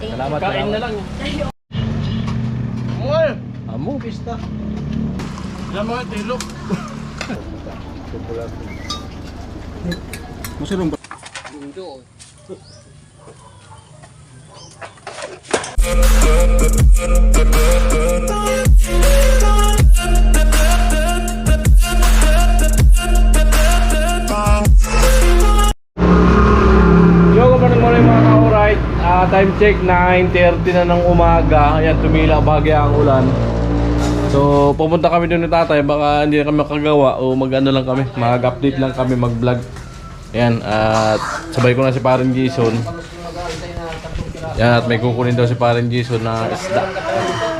Salamat. Kain na lang. Amo, pista. Alam mo, tilok. Masarong ba? Time check 9:30 na ng umaga. Ayan, tumila bagya ang ulan. So pupunta kami doon ng tatay. Baka hindi na kami makagawa o mag-ano lang kami, mag-update lang kami, mag-vlog. Ayan, at sabay ko na si Parin Jason. Ayan, at may kukunin daw si Parin Jason na isda.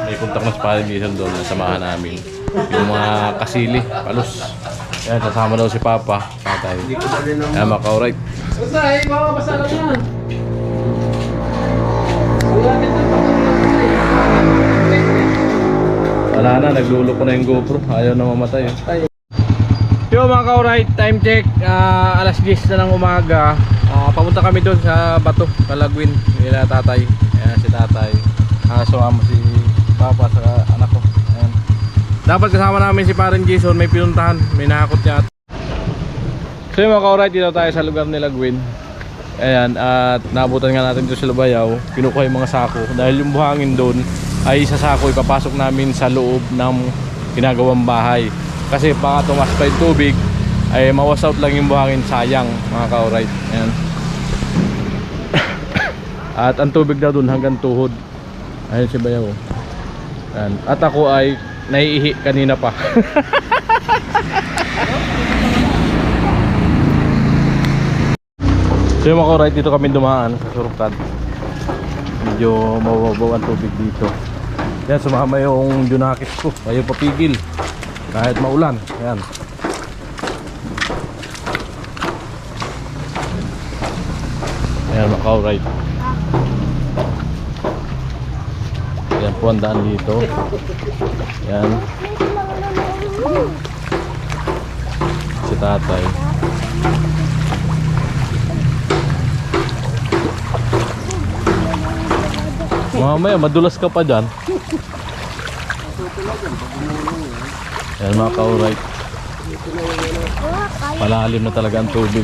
May kontak na si Parin Jason doon, samahan namin yung mga kasili, palos. Ayan, kasama daw si Papa, tatay. Ayan, maka-alright. Tatay, mababasa lang yan. Wala na, naglulok ko na yung GoPro. Ayaw na mamatay. Yo mga ka-alright, time check. Alas 10 na ng umaga. Papunta kami doon sa Bato, Calagwin. Nila tatay. Ayan si tatay. Sumama si Papa sa anak ko. Ayan. Dapat kasama namin si Parin Jason. May pinuntahan, may nakakot niya. So yung mga ka-alright, dito tayo sa lugar nila Gwin. Ayan, at naabutan nga natin dito sa Lubayaw. Kinukuha yung mga sako. Dahil yung buhangin doon ay sa sako ipapasok namin sa loob ng ginagawang bahay. Kasi baka tumas pa yung tubig ay mawas out lang yung buhangin, sayang mga ka-alright. Ayan. At ang tubig daw doon hanggang tuhod. Ayun si Bayaw. Ayan. At ako ay naiihi kanina pa. So yung mga ka-alright, dito kami dumaan sa Surukan. Medyo mababaw ang tubig dito. Yan, sumama yung Junakis ko. Ayaw papigil kahit maulan. Yan. Ayan mga ka-alright. Yan po ang daan dito. Yan. Si tatay. Mamaya madulas ka pa dyan. Ayan mga ka-alright. Palalim na talaga ang tubig.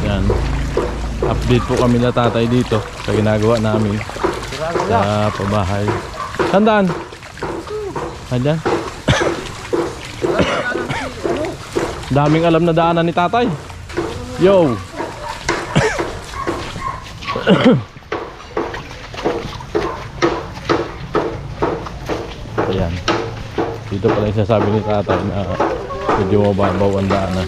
Ayan. Update po kami na tatay dito sa ginagawa namin sa pabahay. Sandaan? Ayan. Daming alam na daanan ni tatay. Yo. Ayan. Dito pala yung sasabi ni tatay na medyo mababaw ang daanan.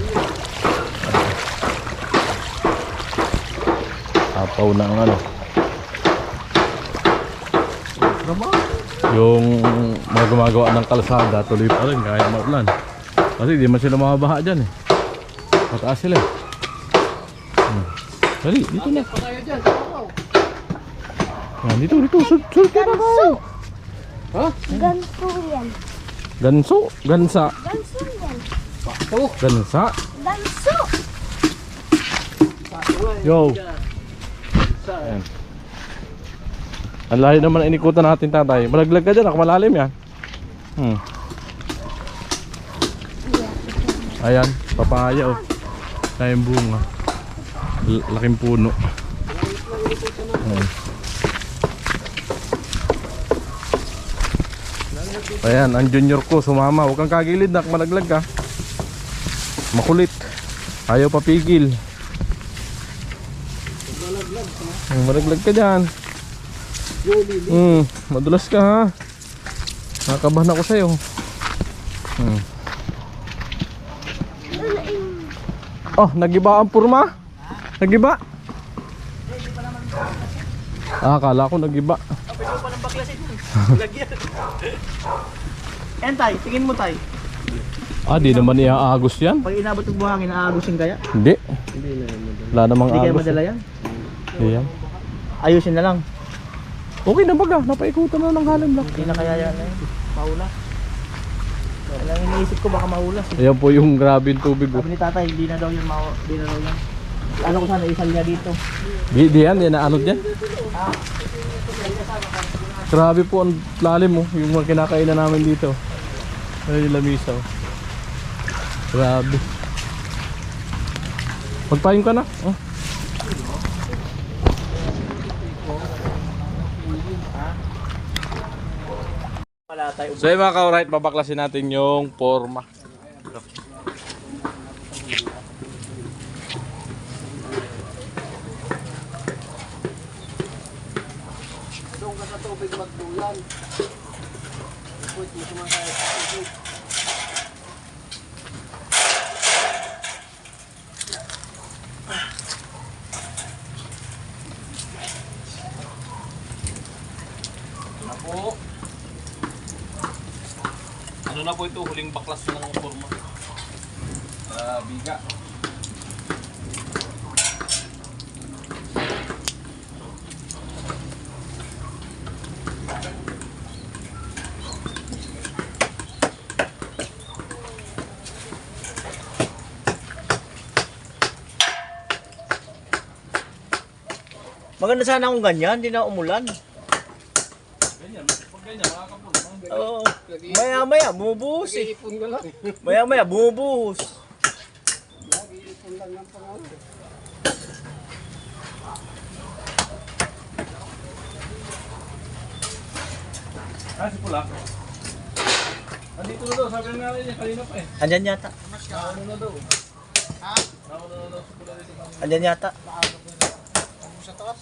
Apaw na ang ano. Yung mga gumagawa ng kalsada tuloy pa rin kahit maulan. Kasi di man sila mababaha dyan eh. Mataas sila eh. Dali, dito na. Yan, dito. Sulod ka na kayo. Ha? Ganso yan. Ganso? Gansa? Ganso yan. Gansa? Ganso. Yo. Ayan. Ang layo naman na inikutan natin tatay. Malaglag ka dyan, ako malalim yan. Ayan, papaya oh. Kayang bunga. Laking puno. Ayan, ang junior ko sumama. Huwag kang kagilid nak, malaglag ka. Makulit. Ayaw papigil. Malaglag ka dyan. Madulas ka ha. Nakakabahan ako sa'yo. Oh, nagiba ang purma? Nagiba? Akala ko nagiba. Pwede pa ng baklasin. Lagyan. Tay, tingin mo tay. Di naman iaagos yan. Pag inabot ng buhangin, aagosin kaya? Hindi. Wala namang Hindi kaya agos. madala yan? Hindi yan. Ayusin na lang. Okay na baga, napaikutan na ng halim lang. Hindi na kaya yan eh. Paula. Walang iniisip ko baka mahulas. Ayan po yung grabe yung tubig. Oh. Sabi ni tatay, hindi na daw yan hindi na daw yan. Ano ko sana, isal niya dito. Di yan, yan na ano dyan. Grabe po ang lalim oh, yung mga kinakainan namin dito. Ay, lamisa oh. Grabe. Magpayong ka na. Oh. Wala tayo. So yung mga ka-alright, babaklasin natin yung forma. Doon ka sa tubig magtulan. Pwede mo sumakay sa tubig. Po. Ano na po ito? Huling baklas ng forma. Biga. Maganda sana kung ganyan, hindi na umulan. Ganyan, pag ganyan, makakapon. Oo. Maya-maya, bumubuhos eh. Maya-maya, bumubuhos. Si Pula. Andito na daw, sabi nga rin kanina pa eh. Andyan yata. Ano na daw. Ha? Ano na daw si Pula rin. Andyan yata. Sa taas.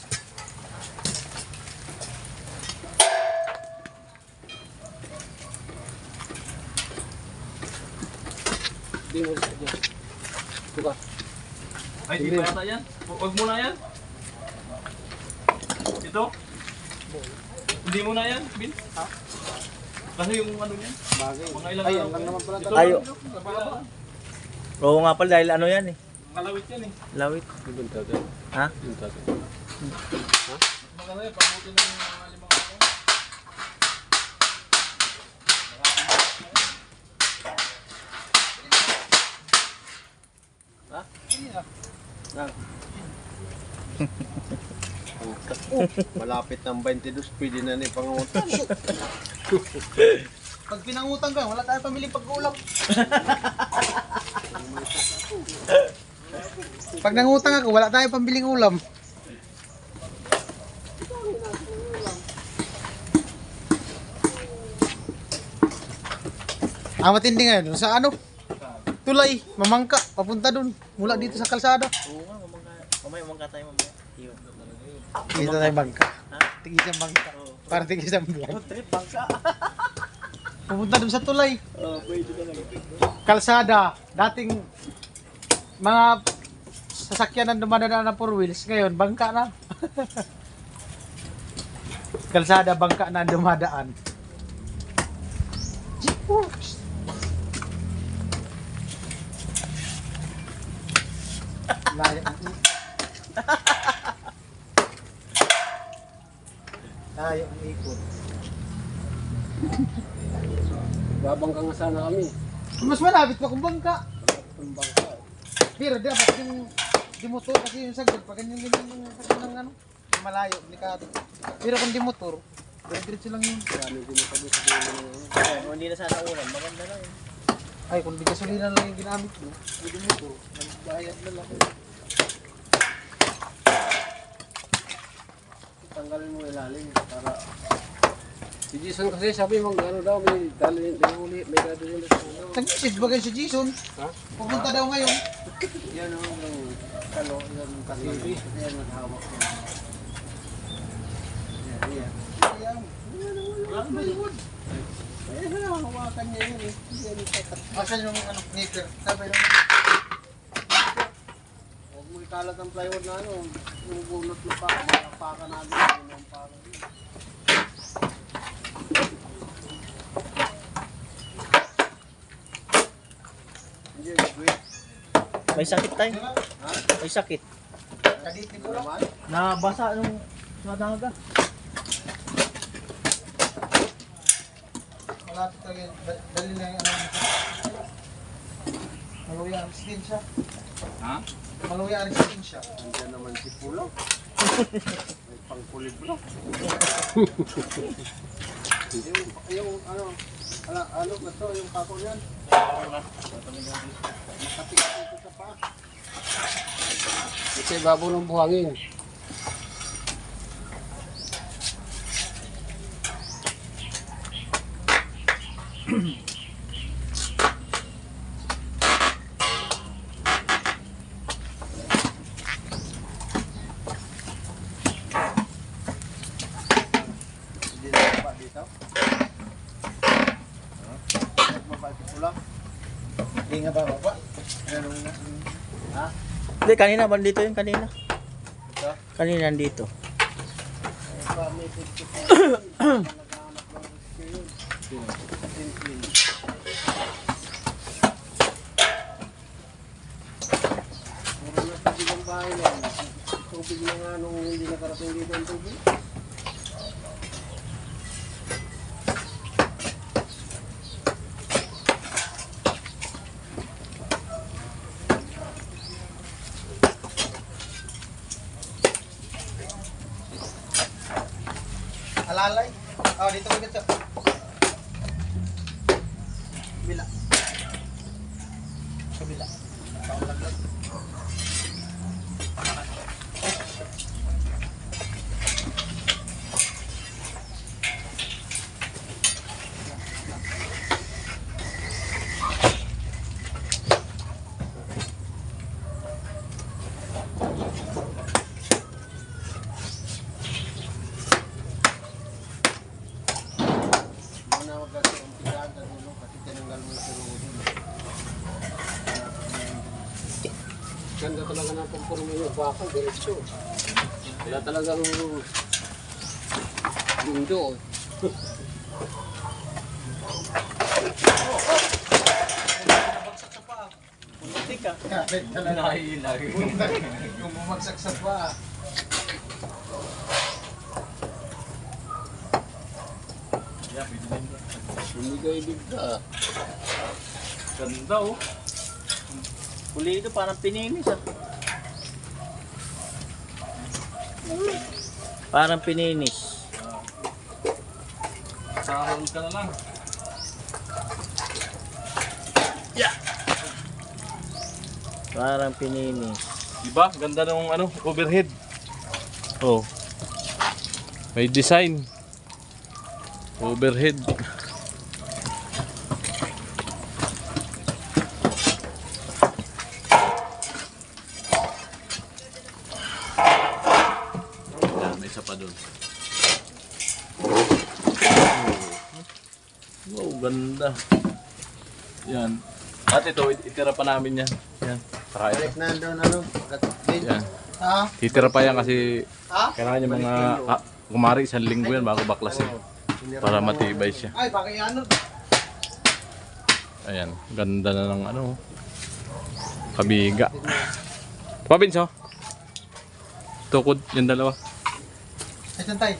Ay, di pa yata yan. Huwag mo na yan. Ito? Hindi mo na yan, Bin? Ha? Kasi yung ano yan? Bagay. Mga ilang araw. Naman pala. Ayo. Oo nga pala dahil ano yan eh. Kalawit yan eh. Lawit. Ha? Maganda yan, pabuti ng mga 5 araw. Malapit ng 22, pwede na ni pangutang. Pag pinangutang ka, wala tayong pamiling pag-ulam. Pag nangutang ako, wala tayong pambiling ulam. Ang matindi ngayon, sa ano? Tulay, mamangka, papunta dun. Mula dito sa kalsada. Oo nga, mamaya tayo mamaya. Iyo. Dito tayo bangka. Tigisang bangka. Para tigisang vlog. Trip, bangka. Pupunta dun sa tulay. Pwede talaga. Kalsada, dating mga sasakyan na dumadaan na 4 wheels, ngayon bangka na. Kalsada, bangka na dumadaan. Jeepers. Layo. Layo ang ikot. Babangka nga sana kami. Mas malapit pa kung bangka. Pero dapat yung di motor kasi yung sagad pa ganyan yung sagad ng ano malayo delikado. Pero kung di motor, diretso lang yun. Hindi na sana ulan, maganda lang yun. Ay kung di gasolina lang yung ginamit mo, di motor, nagbayad na lang. Tanggalin mo ilalim para si Jason kasi sabi mag ano daw may dalhin uli may dadalhin sa ano. Nag-isip ba kayo si Jason? Ha? Pupunta daw ngayon. Yan ang kalo yan kasi yan ang hawak ko. Yan. Eh, hawakan niya yun eh. Yan yung tatak. Asan yung ano, sneaker? Sabi lang. Huwag mo ikalat ang plywood na ano. Yung bunot na paka natin. Yung paka. May sakit tayo. May sakit. Kaditi ko lang. Nabasa nung nadaga. malapit talaga yun. Dali lang yung ano. Maluya ang din siya. Ha? Maluya ang din siya. Nandiyan naman si Pulo. May pangkuliblo. yung ano ba to, yung kako niyan? Makapit ito sa paa. Kasi babo ng buhangin. Hindi na ba dito? Mabait ko lang. Hindi nga ba baba? Ganun na. Ha? Hindi, kanina ba dito yun? Kanina. Ito? Kanina dito. May picture ko. Naghahanap ng rescue yun. Simple. Puro na tubig ang bahay na yun. Tubig na nga nung hindi nakarating dito ang tubig. Alalay. Oh, dito ko dito. Bila. Kabila. Paulaglag. Muna wag kasi umpisahan sa dulo kasi tinanggal mo yung siruho dun. Ganda talaga ng pagpurong yung baka, diretso. Wala talagang mundo. Bumagsak sa paa. Muntik ka. Yung bumagsak sa paa. Hindi ka ibig ka. Ganda oh. Huli ito parang pininis ah. Parang pininis. Sahol ka na lang. Parang pininis. Diba? Ganda ng ano, overhead. Oh. May design. Overhead. May isa pa doon. Wow, ganda. Yan. At ito, itira pa namin yan. Yan. Saka ito. Balik na doon ano. Yan. Ha? Titira pa yan kasi Ha? kailangan niya mga kumari isang linggo yan bago baklasin para matibay siya. Ay, bakit ano? Ayan, ganda na ng ano, kabiga. Pabinso. Tukod yung dalawa. Ay, santay.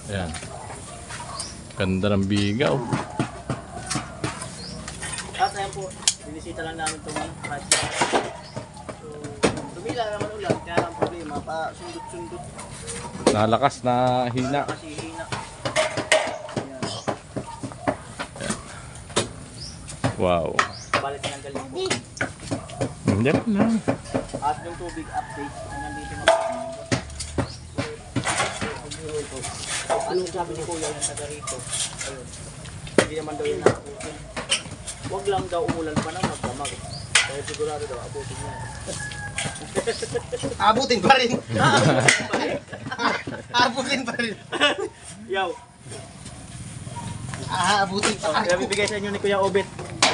Ayan. Ganda ng biga oh. At ayan po, binisita lang namin itong project. So, tumila naman ulan, kaya lang problema, pa sundot-sundot. Nalakas na hina. Kasi hina. Ayan. Wow. Balik na ng galing po. Yan lang. At yung tubig update, hanggang dito na po. Anong sabi ni Kuya yung taga rito? Ayun. Hindi naman daw yung nakaputin. Huwag lang daw umulan pa na magdamag. Kaya sigurado daw, abutin niya. Abutin pa rin. Abutin pa rin. Yaw! Abutin pa Kaya bibigay sa inyo ni Kuya Obet.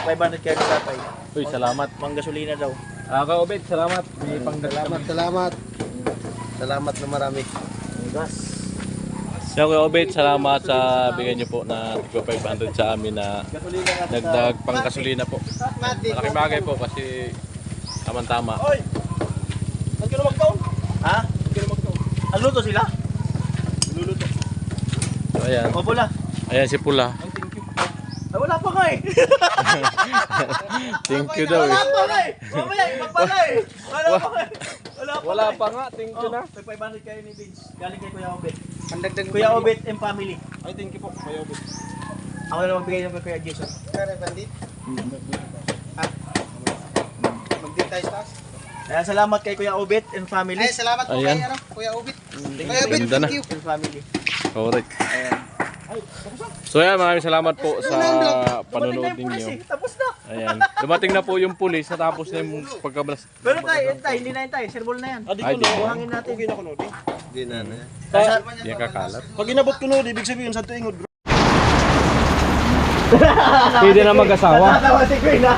500 kaya ni Tatay. Uy, salamat. Pang gasolina daw. Ka Obed, salamat. May pangdalamat. Salamat na marami. Gas. Siya Kuya Obed, salamat sa bigay niyo po na 500 sa amin na Gasolina nga sa... dagdag panggasolina po. Malaking bagay po kasi tama-tama. Oy! Saan ka na magtaon? Ha? Saan ka na magtaon? Ang luto sila? Luluto. So ayan. O bola. Ayan si Pula. Ay, wala pa nga eh. Thank you daw eh. Wala pa nga eh. Mamaya, iba pa nga eh. Wala pa nga eh. Wala pa nga, thank you na. May 500 kayo ni Vince. Galing kay Kuya Obet. Pandagdag Kuya Obet and family. Ay, thank you po, Kuya Obet. Ako na magbigay ng kay Kuya Jason. Kaya bandit. Mag-date tayo sa taas. Ayan, salamat kay Kuya Obet and family. Ay, salamat po Ayan. kay ano, Kuya Obet. Kuya Obet, Ganda na. thank you. And family. Correct. So yan, maraming salamat po sa panonood ninyo. Tapos na. Ayan. Dumating na po yung pulis, natapos na yung pagkablas. Pero tayo, hindi na yan tayo. Serbol na yan. Ay, di ko. Buhangin natin. Okay na ko, Nodi. Yan kakalat. Pag inabot ko, Nodi, ibig sabihin sa tuingod. Pwede na mag-asawa. Tawa si Queen ha.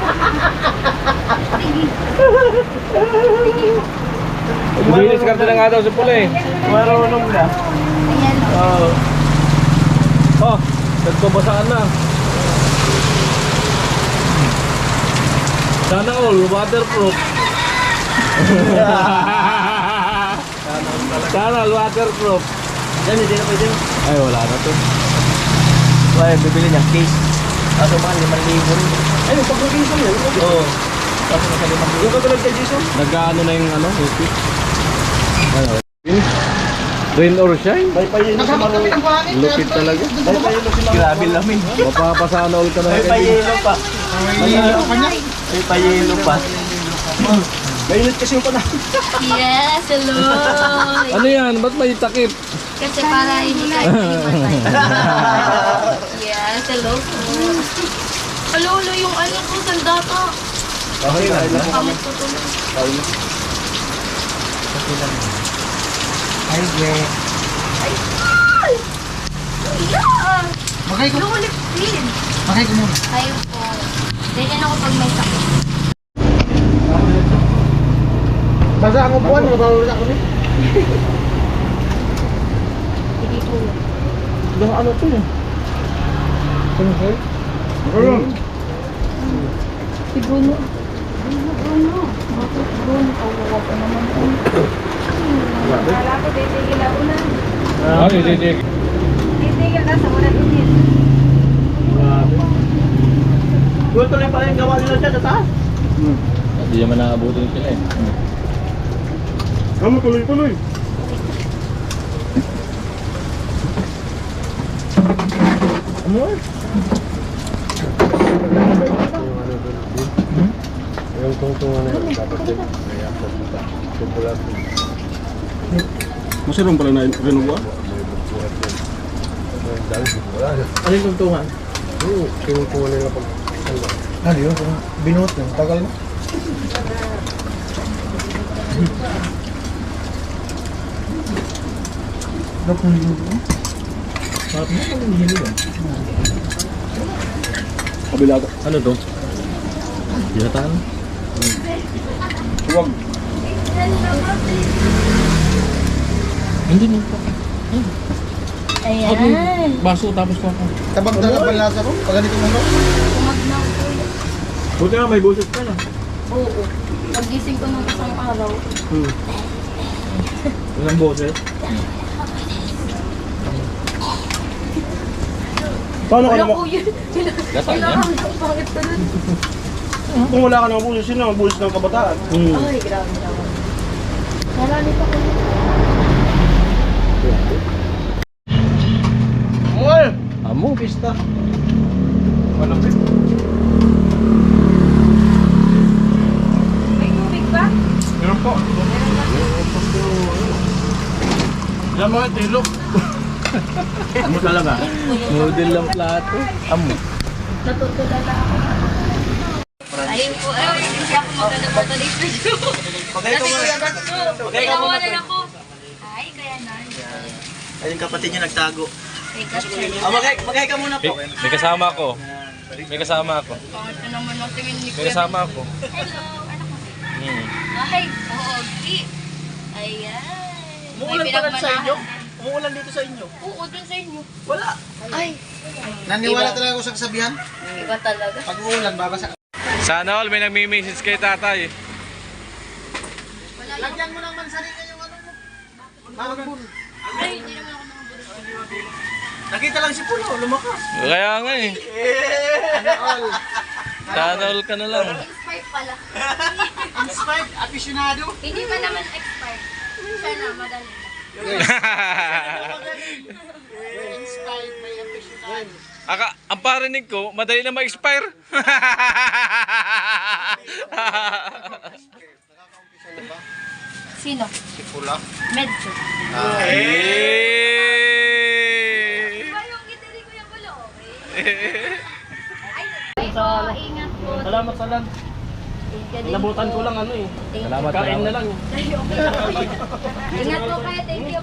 Bilis karte na nga daw si Pula eh. Marunong na. Ayan. Oh. Oh, nagpabasaan na. Sana all, waterproof. Sana all, waterproof. Yan, hindi na pwede. Ay, wala na to. Ay, bibili niya case. Kaso mga 5,000 rin. Ay, yung pag-Jason yan. Oo. Kaso nasa 5,000. Yung katulad kay Jason. Nag-ano na yung ano, repeat. Rain or shine? May payelo si Nagsabot kami Maroon. ng buhangin. Lupit talaga. May payelo si Maroon. Grabe lamin. Mapapasana all ka na. May payelo pa. May payelo pa. Mainit kasi yung panahon. Yes, hello. Ano yan? Ba't may takip? Kasi para hindi kayo himatay. Yes, hello po. Hello, yung ano po, sandata. Okay na. Kamot ko tuloy. Ay, yeah. Yeah! Magay ko. Lulit din. Magay ko muna. Kayo po. Ganyan ako pag may sakit. Basa ang upuan, mabawala ako ni. Hindi po. Ano to yun? Ano sa'yo? Si Bruno. Bruno. Bakit Bruno? Kawawa pa naman po. Kala ko titigil ako na. Ay, hindi. Titigil ka sa una din. Doon tuloy pala yung gawa nila dyan sa taas. Hindi naman naabutin sila eh. Kamu tuloy-tuloy. Yung tungtungan na yun, dapat din. Kaya ako sa popular. Masarap pala na renuwa. Ano yung tungtungan? Oo, tungtungan nila pag... Ano yun? Binuot yun. Tagal na. Dok mo yun. Sarap na kami hihili ba? Kabilado. Ano to? Ginataan? Huwag. Hindi nito. Ayan. Baso tapos ko ako. Tabang talaga pala Lazaro. Pag ganito mo. Umagnaw po yun. Buti nga may buset ka na. Oo. Pagising ko nung isang araw. Walang boses. Paano ka Wala naman? po yun. Gasal Wala yan. kang pangit ko nun. Kung wala ka naman buses, sino ang buses ng kabataan? Ay, grabe naman. Nalanit ako. Amo. Pista. Malapit. May tubig ba? Meron po. Yan mga tilok. Ano talaga? Noodle lang plato. Amo. Natutulala ako. Ayun po, ay, hindi ako magkalabato dito. Pagay ka muna. Pagay ka muna. Nawalan ako. Ay, kaya na. Ayun kapatid niya nagtago. Teka, Magay ka muna po. May kasama ako. May kasama ako. pangit ko naman ang tingin ni May Kuya. kasama ako. Hello, ano ko? Hmm. Ay, pogi. Ayan. Umuulan pala sa inyo? Umuulan dito sa inyo? Oo, dun sa inyo. Wala. Ay, Naniwala talaga ako sa kasabihan. iba talaga. Pag uulan, babasa. Sana all may nagmi-message kay tatay. Wala lang. Lagyan mo ng mansaringan yung ano mo. Mamagbun. Ay, hindi naman ako nakabulot. Nakita lang si Pulo, lumakas. Kaya nga eh. Sana all ka na lang. Expired pala. Ang smart, aficionado. Hindi pa naman expired. Sana, madali. Inspired by aficionado. Ang parinig ko, madali na ma-expire. Sino? Si Pula. Medyo. Eh! Diba yung gitari ko yung bulo, okay? Ay, so, ingat po. Salamat sa lang. Nabutan ko lang ano eh. Salamat. Kain na lang. Ingat po kayo, thank you.